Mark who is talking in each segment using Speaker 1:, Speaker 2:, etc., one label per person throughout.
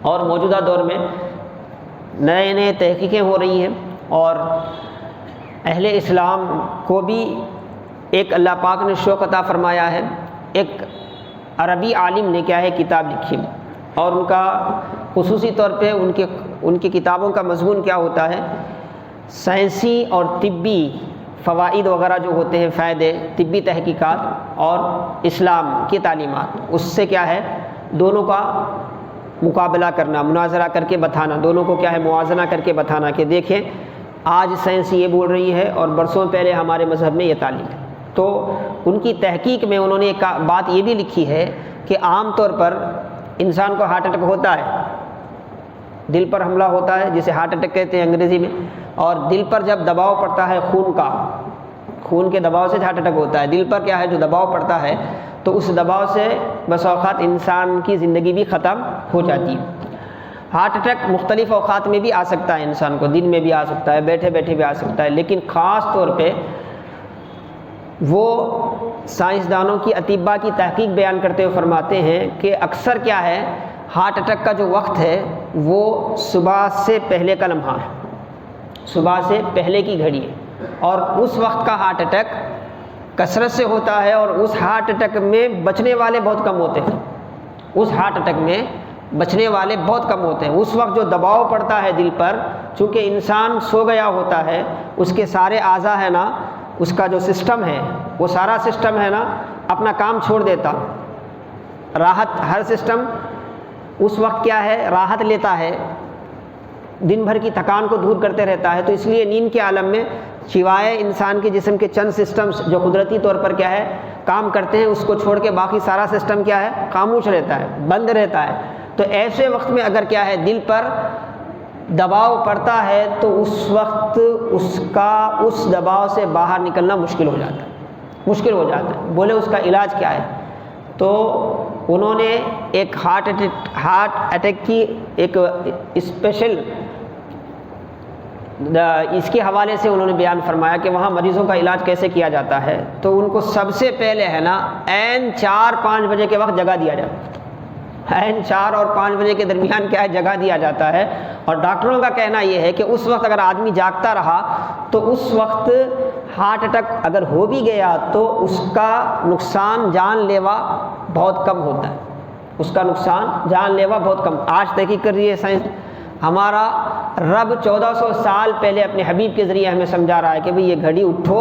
Speaker 1: اور موجودہ دور میں نئے نئے تحقیقیں ہو رہی ہیں، اور اہل اسلام کو بھی ایک اللہ پاک نے شوق عطا فرمایا ہے۔ ایک عربی عالم نے کیا ہے کتاب لکھی، اور ان کا خصوصی طور پہ ان کی کتابوں کا مضمون کیا ہوتا ہے، سائنسی اور طبی فوائد وغیرہ جو ہوتے ہیں، فائدے، طبی تحقیقات اور اسلام کی تعلیمات، اس سے کیا ہے دونوں کا مقابلہ کرنا، مناظرہ کر کے بتانا، دونوں کو کیا ہے موازنہ کر کے بتانا کہ دیکھیں آج سائنس یہ بول رہی ہے اور برسوں پہلے ہمارے مذہب میں یہ تعلیم ہے۔ تو ان کی تحقیق میں انہوں نے ایک بات یہ بھی لکھی ہے کہ عام طور پر انسان کو ہارٹ اٹیک ہوتا ہے، دل پر حملہ ہوتا ہے جسے ہارٹ اٹیک کہتے ہیں انگریزی میں، اور دل پر جب دباؤ پڑتا ہے خون کے دباؤ سے ہارٹ اٹیک ہوتا ہے، دل پر کیا ہے جو دباؤ پڑتا ہے تو اس دباؤ سے بس اوقات انسان کی زندگی بھی ختم ہو جاتی ہے۔ ہارٹ اٹیک مختلف اوقات میں بھی آ سکتا ہے انسان کو، دن میں بھی آ سکتا ہے، بیٹھے بیٹھے بھی آ سکتا ہے، لیکن خاص طور پہ وہ سائنسدانوں کی اطباء کی تحقیق بیان کرتے ہوئے فرماتے ہیں کہ اکثر کیا ہے ہارٹ اٹیک کا جو وقت ہے وہ صبح سے پہلے کا لمحہ ہے، صبح سے پہلے کی گھڑی ہے، اور اس وقت کا ہارٹ اٹیک کثرت سے ہوتا ہے، اور اس ہارٹ اٹیک میں بچنے والے بہت کم ہوتے ہیں، اس ہارٹ اٹیک میں بچنے والے بہت کم ہوتے ہیں۔ اس وقت جو دباؤ پڑتا ہے دل پر، چونکہ انسان سو گیا ہوتا ہے، اس کے سارے اعضاء ہے نا، اس کا جو سسٹم ہے وہ سارا سسٹم ہے نا اپنا کام چھوڑ دیتا، راحت، ہر سسٹم اس وقت کیا ہے راحت لیتا ہے، دن بھر کی تھکان کو دور کرتے رہتا ہے۔ تو اس لیے نیند کے عالم میں سوائے انسان کے جسم کے چند سسٹمز جو قدرتی طور پر کیا ہے کام کرتے ہیں، اس کو چھوڑ کے باقی سارا سسٹم کیا ہے خاموش رہتا ہے، بند رہتا ہے۔ تو ایسے وقت میں اگر کیا ہے دل پر دباؤ پڑتا ہے تو اس وقت اس دباؤ سے باہر نکلنا مشکل ہو جاتا ہے۔ بولے اس کا علاج کیا ہے؟ تو انہوں نے ایک ہارٹ اٹیک کی ایک اسپیشل اس کے حوالے سے انہوں نے بیان فرمایا کہ وہاں مریضوں کا علاج کیسے کیا جاتا ہے۔ تو ان کو سب سے پہلے ہے نا عین 4-5 بجے کے وقت جگہ دیا جاتا ہے، عین 4 اور 5 بجے کے درمیان کیا ہے جگہ دیا جاتا ہے، اور ڈاکٹروں کا کہنا یہ ہے کہ اس وقت اگر آدمی جاگتا رہا تو اس وقت ہارٹ اٹیک اگر ہو بھی گیا تو اس کا نقصان جان لیوا بہت کم ہوتا ہے، اس کا نقصان جان لیوا بہت کم۔ آج تحقیق کر رہی ہے سائنس، ہمارا رب 1400 سال پہلے اپنے حبیب کے ذریعے ہمیں سمجھا رہا ہے کہ بھئی یہ گھڑی اٹھو،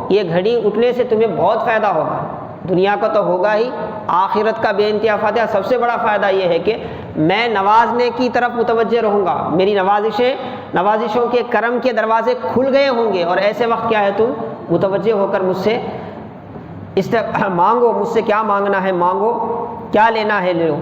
Speaker 1: یہ گھڑی اٹھنے سے تمہیں بہت فائدہ ہوگا، دنیا کا تو ہوگا ہی، آخرت کا بے انتہا فائدہ۔ سب سے بڑا فائدہ یہ ہے کہ میں نوازنے کی طرف متوجہ رہوں گا، میری نوازشوں کے کرم کے دروازے کھل گئے ہوں گے، اور ایسے وقت کیا ہے تم متوجہ ہو کر مجھ سے مانگو، مجھ سے کیا مانگنا ہے مانگو، کیا لینا ہے لے لو۔